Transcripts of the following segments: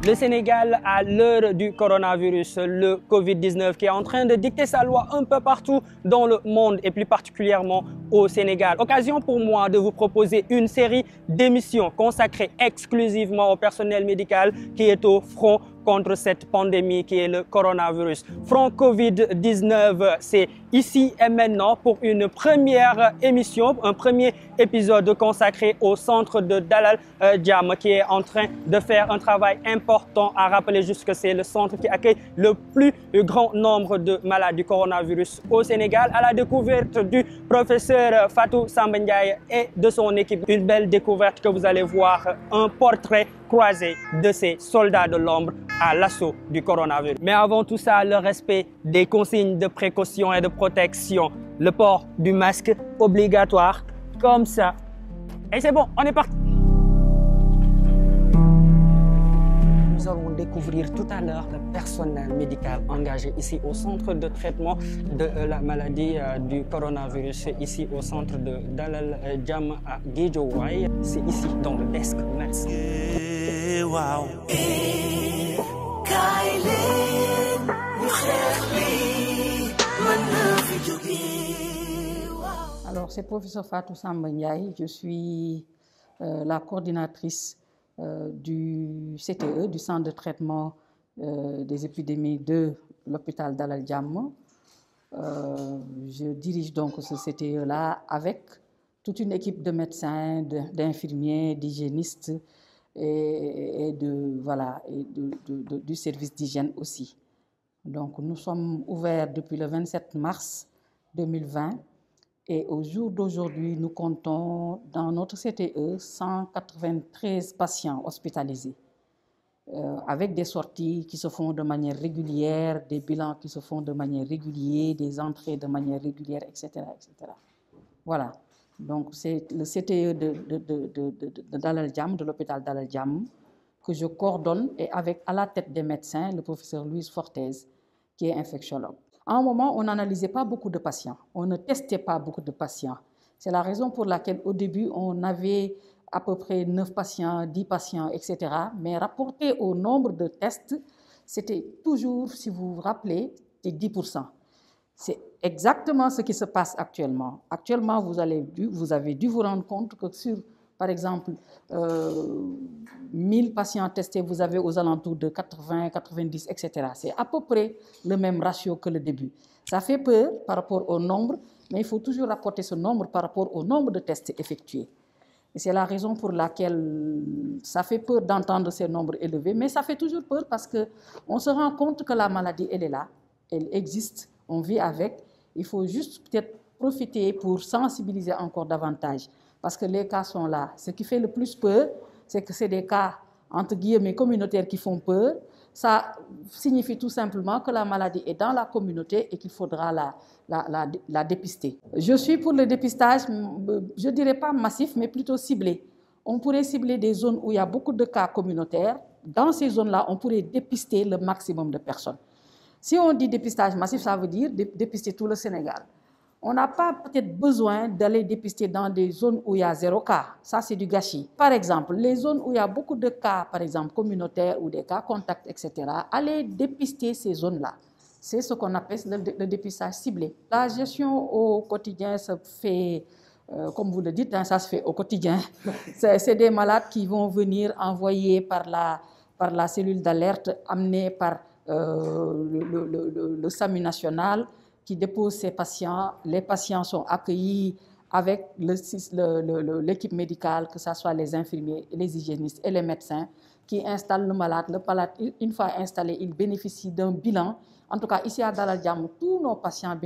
Le Sénégal, à l'heure du coronavirus, le Covid-19 qui est en train de dicter sa loi un peu partout dans le monde et plus particulièrement au Sénégal. Occasion pour moi de vous proposer une série d'émissions consacrées exclusivement au personnel médical qui est au front contre cette pandémie qui est le coronavirus. Front Covid-19, c'est ici et maintenant pour une première émission, un premier épisode consacré au centre de Dalal Jamm qui est en train de faire un travail important à rappeler juste que c'est le centre qui accueille le plus grand nombre de malades du coronavirus au Sénégal. À la découverte du professeur Fatou Samba Ndiaye et de son équipe, une belle découverte que vous allez voir, un portrait croisé de ces soldats de l'ombre à l'assaut du coronavirus. Mais avant tout ça, le respect des consignes de précaution et de protection, le port du masque obligatoire, comme ça. Et c'est bon, on est parti. Nous allons découvrir tout à l'heure le personnel médical engagé ici au centre de traitement de la maladie du coronavirus, ici au centre de Dalal Jamm à Guédiawaye. C'est ici dans le desk. Merci. Wow. Alors, c'est professeur Fatou Samba Ndiaye. Je suis la coordinatrice du CTE, du centre de traitement des épidémies de l'hôpital Dalal Jamm. Je dirige donc ce CTE-là avec toute une équipe de médecins, d'infirmiers, d'hygiénistes et du service d'hygiène aussi. Donc, nous sommes ouverts depuis le 27 mars 2020 et au jour d'aujourd'hui, nous comptons dans notre CTE 193 patients hospitalisés avec des sorties qui se font de manière régulière, des bilans qui se font de manière régulière, des entrées de manière régulière, etc. etc. Voilà. Donc, c'est le CTE de Dalal Jamm, de l'hôpital Dalal Jamm, que je coordonne et avec à la tête des médecins, le professeur Louise Fortez, qui est infectiologue. À un moment, on n'analysait pas beaucoup de patients, on ne testait pas beaucoup de patients. C'est la raison pour laquelle, au début, on avait à peu près 9 patients, 10 patients, etc. Mais rapporté au nombre de tests, c'était toujours, si vous vous rappelez, des 10%. C'est exactement ce qui se passe actuellement. Actuellement, vous avez dû vous rendre compte que sur, par exemple, 1000 patients testés, vous avez aux alentours de 80, 90, etc. C'est à peu près le même ratio que le début. Ça fait peur par rapport au nombre, mais il faut toujours rapporter ce nombre par rapport au nombre de tests effectués. Et c'est la raison pour laquelle ça fait peur d'entendre ces nombres élevés, mais ça fait toujours peur parce qu'on se rend compte que la maladie, elle est là, elle existe, on vit avec. Il faut juste peut-être profiter pour sensibiliser encore davantage parce que les cas sont là. Ce qui fait le plus peur, c'est que c'est des cas, entre guillemets, communautaires qui font peur. Ça signifie tout simplement que la maladie est dans la communauté et qu'il faudra la dépister. Je suis pour le dépistage, je ne dirais pas massif, mais plutôt ciblé. On pourrait cibler des zones où il y a beaucoup de cas communautaires. Dans ces zones-là, on pourrait dépister le maximum de personnes. Si on dit dépistage massif, ça veut dire dépister tout le Sénégal. On n'a pas peut-être besoin d'aller dépister dans des zones où il y a 0 cas. Ça, c'est du gâchis. Par exemple, les zones où il y a beaucoup de cas, par exemple, communautaires ou des cas contacts, etc., allez dépister ces zones-là. C'est ce qu'on appelle le dépistage ciblé. La gestion au quotidien se fait, comme vous le dites, ça se fait au quotidien. C'est des malades qui vont venir envoyés par la cellule d'alerte, amenés par le SAMU national, qui dépose ces patients. Les patients sont accueillis avec l'équipe médicale, que ce soit les infirmiers, les hygiénistes et les médecins, qui installent le malade. Le malade, une fois installé, il bénéficie d'un bilan. En tout cas, ici à Dalal Jamm, tous nos patients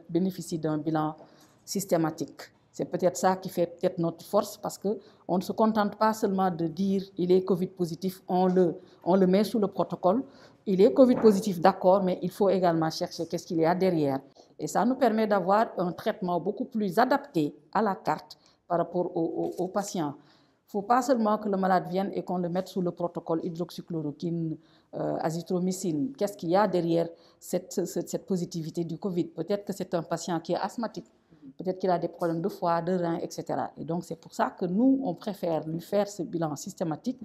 bénéficient d'un bilan systématique. C'est peut-être ça qui fait peut-être notre force parce qu'on ne se contente pas seulement de dire il est Covid positif, on le met sous le protocole. Il est Covid positif, d'accord, mais il faut également chercher qu'est-ce qu'il y a derrière. Et ça nous permet d'avoir un traitement beaucoup plus adapté à la carte par rapport aux patients. Il ne faut pas seulement que le malade vienne et qu'on le mette sous le protocole hydroxychloroquine, azithromycine. Qu'est-ce qu'il y a derrière cette positivité du Covid? Peut-être que c'est un patient qui est asthmatique. peut-être qu'il a des problèmes de foie, de rein, etc. Et donc, c'est pour ça que nous, on préfère lui faire ce bilan systématique,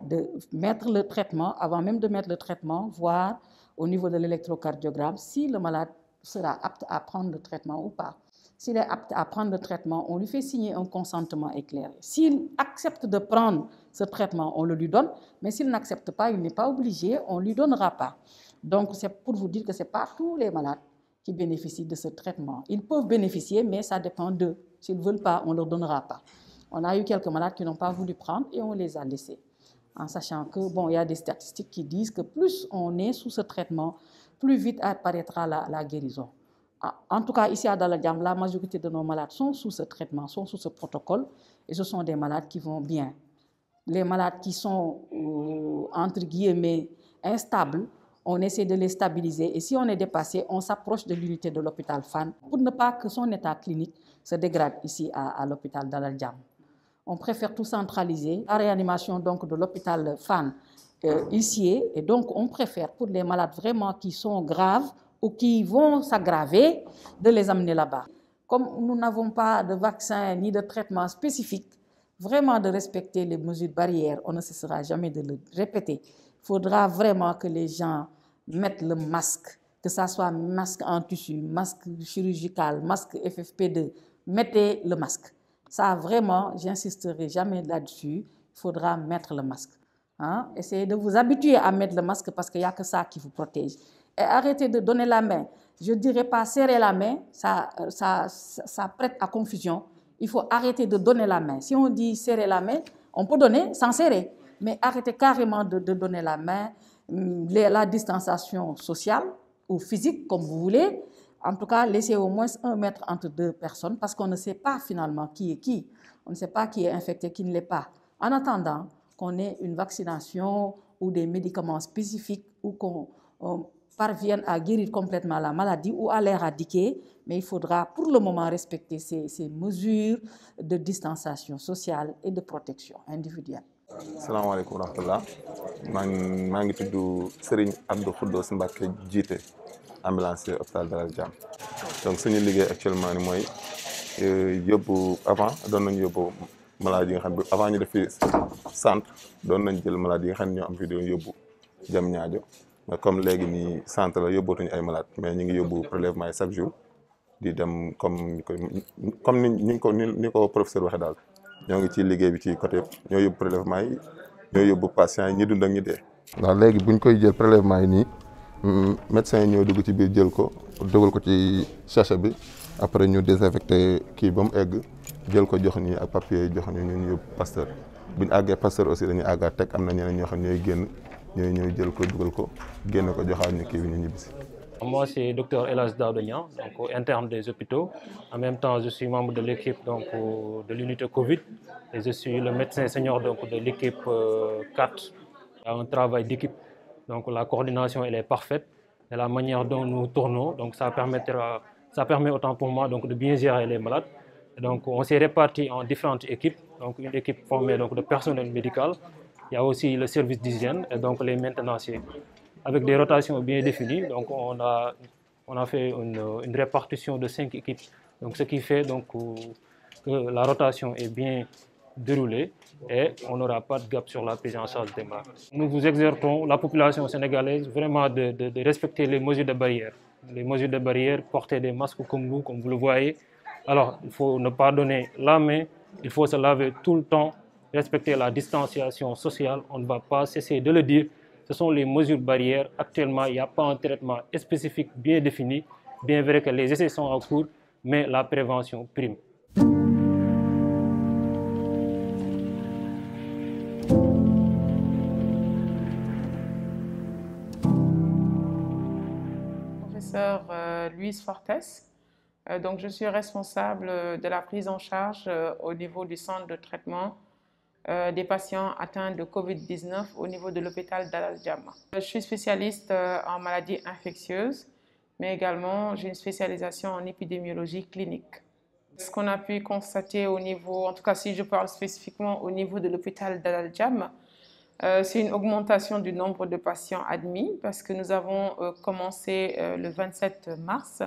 de mettre le traitement, avant même de mettre le traitement, voir au niveau de l'électrocardiogramme si le malade sera apte à prendre le traitement ou pas. S'il est apte à prendre le traitement, on lui fait signer un consentement éclairé. S'il accepte de prendre ce traitement, on le lui donne, mais s'il n'accepte pas, il n'est pas obligé, on ne lui donnera pas. Donc, c'est pour vous dire que ce n'est pas tous les malades qui bénéficient de ce traitement. Ils peuvent bénéficier, mais ça dépend d'eux. S'ils ne veulent pas, on ne leur donnera pas. On a eu quelques malades qui n'ont pas voulu prendre et on les a laissés. En sachant que, bon, il y a des statistiques qui disent que plus on est sous ce traitement, plus vite apparaîtra la guérison. En tout cas, ici à Dalal Jamm, la majorité de nos malades sont sous ce traitement, sont sous ce protocole, et ce sont des malades qui vont bien. Les malades qui sont, entre guillemets, instables, on essaie de les stabiliser, et si on est dépassé, on s'approche de l'unité de l'hôpital Fann pour ne pas que son état clinique se dégrade ici à l'hôpital Dalal Jamm. On préfère tout centraliser. La réanimation donc, de l'hôpital Fann ici, et donc on préfère pour les malades vraiment qui sont graves, ou qui vont s'aggraver, de les amener là-bas. Comme nous n'avons pas de vaccin ni de traitement spécifique, vraiment de respecter les mesures barrières, on ne cessera jamais de le répéter. Il faudra vraiment que les gens mettent le masque, que ce soit masque en tissu, masque chirurgical, masque FFP2, mettez le masque. Ça vraiment, j'insisterai jamais là-dessus, il faudra mettre le masque. Hein? Essayez de vous habituer à mettre le masque parce qu'il n'y a que ça qui vous protège. Et arrêtez de donner la main. Je ne dirais pas serrer la main, ça prête à confusion. Il faut arrêter de donner la main. Si on dit serrer la main, on peut donner sans serrer. Mais arrêtez carrément de donner la main, la distanciation sociale ou physique, comme vous voulez. En tout cas, laissez au moins 1 mètre entre 2 personnes parce qu'on ne sait pas finalement qui est qui. On ne sait pas qui est infecté, qui ne l'est pas. En attendant qu'on ait une vaccination ou des médicaments spécifiques ou qu'on parviennent à guérir complètement la maladie ou à l'éradiquer, mais il faudra pour le moment respecter ces mesures de distanciation sociale et de protection individuelle. Salam alaikum wa rahmatullah. maa ngi tudd Serigne Abdou Khoudoss Mbacké jiite ambulancier hôpital Dalal Jamm. Donc suñu liggéey actuellement ni mooy yóbbu avant doon nañu yóbbu malade yi nga xam ne avant ñu def fi centre doon nañ jël malade yi nga xam ne ñoo am fi doon yóbbu Diamniadio. Mais comme léegi nii centre la yóbbootuñu ay malade mais ñu ngi yóbbu prélèvement yi chaque jour di dem comme ni ko professeur waxee daal ñoo ngi ci liggéey bi ci côté yëpp ñoo yóbbu prélèvement yi ñoo yóbbu patients yi ñi dund ak ñi dee. waaw léegi buñ koy jël prélèvement yi nii médecins yi ñoo dugg ci biir jël ko dugal ko ci sachet bi après ñu désinfecté kii ba mu egg jël ko jox ñi ak papier yi jox ñu yóbbu Pasteur buñ àggee Pasteur aussi dañuy àggaat teg am na ñeneen ñoo xam ñooy génn. ñooy jël ko dugal ko génne ko joxaat ñu kii bi ñu ñibbisi. Moi c'est docteur El Hadj Daouda Niang, donc interne des hôpitaux. En même temps je suis membre de l'équipe donc de l'unité Covid et je suis le médecin senior donc de l'équipe 4. Il y a un travail d'équipe, donc la coordination elle est parfaite et la manière dont nous tournons donc ça permet autant pour moi donc de bien gérer les malades. Et donc on s'est répartis en différentes équipes, donc une équipe formée donc de personnel médical. Il y a aussi le service d'hygiène et donc les maintenanciers. Avec des rotations bien définies, donc on a fait une répartition de 5 équipes. Donc ce qui fait donc que la rotation est bien déroulée et on n'aura pas de gap sur la prise en charge des malades. Nous vous exhortons, la population sénégalaise, vraiment de respecter les mesures de barrière. Les mesures de barrière, porter des masques comme vous le voyez. Alors il faut ne pas donner la main, il faut se laver tout le temps. Respecter la distanciation sociale, on ne va pas cesser de le dire. Ce sont les mesures barrières. Actuellement, il n'y a pas un traitement spécifique bien défini. Bien vrai que les essais sont en cours, mais la prévention prime. Professeur Louise Fortes. Donc, je suis responsable de la prise en charge au niveau du centre de traitement des patients atteints de Covid-19 au niveau de l'hôpital Dalal Jamm. Je suis spécialiste en maladies infectieuses, mais également j'ai une spécialisation en épidémiologie clinique. Ce qu'on a pu constater au niveau, en tout cas si je parle spécifiquement au niveau de l'hôpital Dalal Jamm, c'est une augmentation du nombre de patients admis parce que nous avons commencé le 27 mars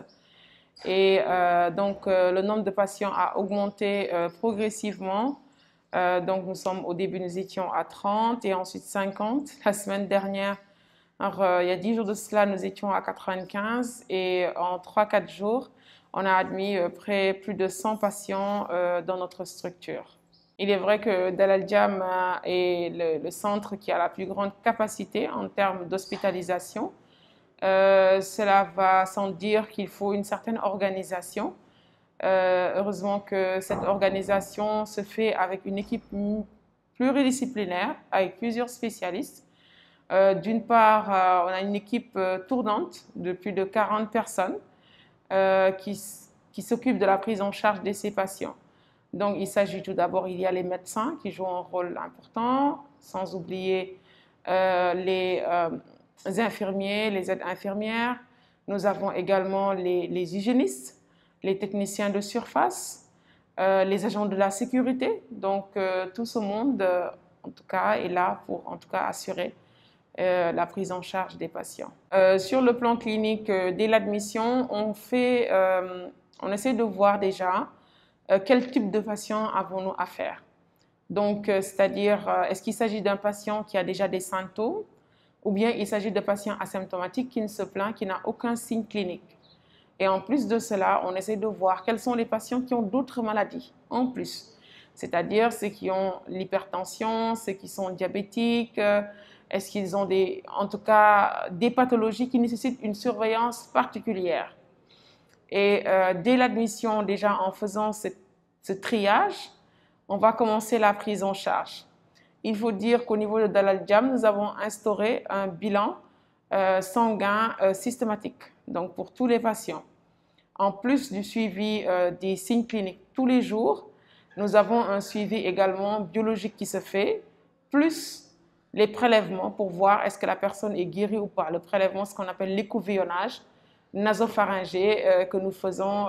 Et donc, le nombre de patients a augmenté progressivement. Donc, au début, nous étions à 30 et ensuite 50. La semaine dernière, il y a 10 jours de cela, nous étions à 95 et en 3-4 jours, on a admis plus de 100 patients dans notre structure. Il est vrai que Dalal Jamm est le centre qui a la plus grande capacité en termes d'hospitalisation. Cela va sans dire qu'il faut une certaine organisation. Heureusement que cette organisation se fait avec une équipe pluridisciplinaire, avec plusieurs spécialistes. D'une part, on a une équipe tournante de plus de 40 personnes qui s'occupent de la prise en charge de ces patients. Donc, il s'agit tout d'abord, il y a les médecins qui jouent un rôle important, sans oublier les infirmiers, les aides infirmières. Nous avons également les hygiénistes, les techniciens de surface, les agents de la sécurité. Donc, tout ce monde, en tout cas, est là pour assurer la prise en charge des patients. Sur le plan clinique, dès l'admission, on essaie de voir déjà quel type de patient avons-nous à faire. Donc, c'est-à-dire, est-ce qu'il s'agit d'un patient qui a déjà des symptômes ou bien il s'agit de patients asymptomatiques qui ne se plaint, qui n'a aucun signe clinique. Et en plus de cela, on essaie de voir quels sont les patients qui ont d'autres maladies en plus. C'est-à-dire ceux qui ont l'hypertension, ceux qui sont diabétiques, est-ce qu'ils ont en tout cas des pathologies qui nécessitent une surveillance particulière. Et dès l'admission, déjà en faisant ce triage, on va commencer la prise en charge. Il faut dire qu'au niveau de Dalal Jamm, nous avons instauré un bilan sanguin systématique, donc pour tous les patients. En plus du suivi des signes cliniques tous les jours, nous avons un suivi également biologique qui se fait, plus les prélèvements pour voir est-ce que la personne est guérie ou pas. Le prélèvement, ce qu'on appelle l'écouvillonnage nasopharyngé que nous faisons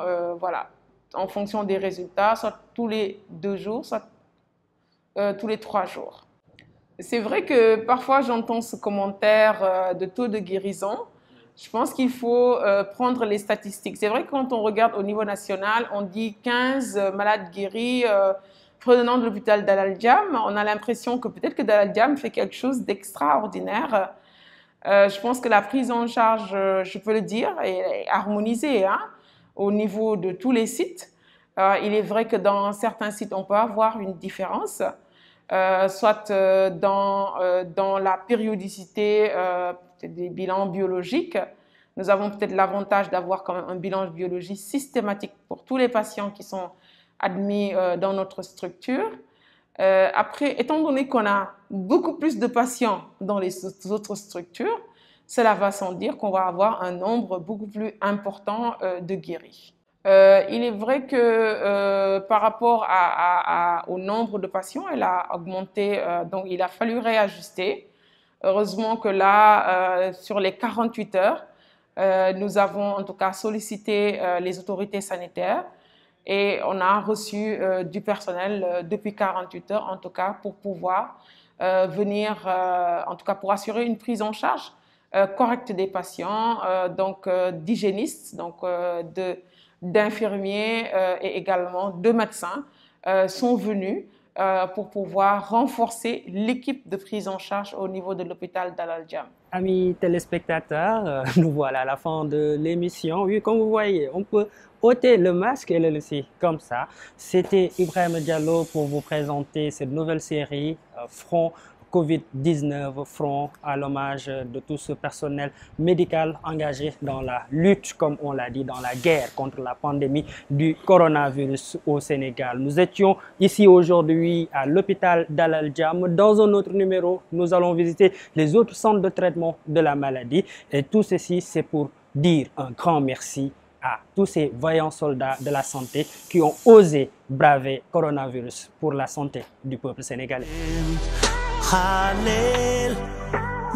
en fonction des résultats, soit tous les 2 jours, soit tous les 3 jours. C'est vrai que parfois j'entends ce commentaire de taux de guérison. Je pense qu'il faut prendre les statistiques. C'est vrai que quand on regarde au niveau national, on dit 15 malades guéris provenant de l'hôpital Dalal Jamm. On a l'impression que peut-être que Dalal Jamm fait quelque chose d'extraordinaire. Je pense que la prise en charge, je peux le dire, est harmonisée au niveau de tous les sites. Il est vrai que dans certains sites, on peut avoir une différence, soit dans la périodicité des bilans biologiques. Nous avons peut-être l'avantage d'avoir quand même un bilan biologique systématique pour tous les patients qui sont admis dans notre structure. Après, étant donné qu'on a beaucoup plus de patients dans les autres structures, cela va sans dire qu'on va avoir un nombre beaucoup plus important de guéris. Il est vrai que par rapport au nombre de patients, elle a augmenté, donc il a fallu réajuster. Heureusement que là, sur les 48 heures, nous avons en tout cas sollicité les autorités sanitaires et on a reçu du personnel depuis 48 heures, en tout cas, pour pouvoir venir, en tout cas pour assurer une prise en charge correcte des patients, donc d'hygiénistes, donc d'infirmiers et également de médecins sont venus pour pouvoir renforcer l'équipe de prise en charge au niveau de l'hôpital Dalal Jamm. Amis téléspectateurs, nous voilà à la fin de l'émission. Oui, comme vous voyez, on peut ôter le masque et le laisser comme ça. C'était Ibrahima Diallo pour vous présenter cette nouvelle série Front Covid-19, front à l'hommage de tout ce personnel médical engagé dans la lutte, comme on l'a dit, dans la guerre contre la pandémie du coronavirus au Sénégal. Nous étions ici aujourd'hui à l'hôpital Dalal Jamm. Dans un autre numéro, nous allons visiter les autres centres de traitement de la maladie. Et tout ceci, c'est pour dire un grand merci à tous ces vaillants soldats de la santé qui ont osé braver le coronavirus pour la santé du peuple sénégalais. Halel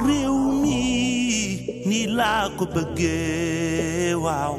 réew mi ni laa ko bëggee waaw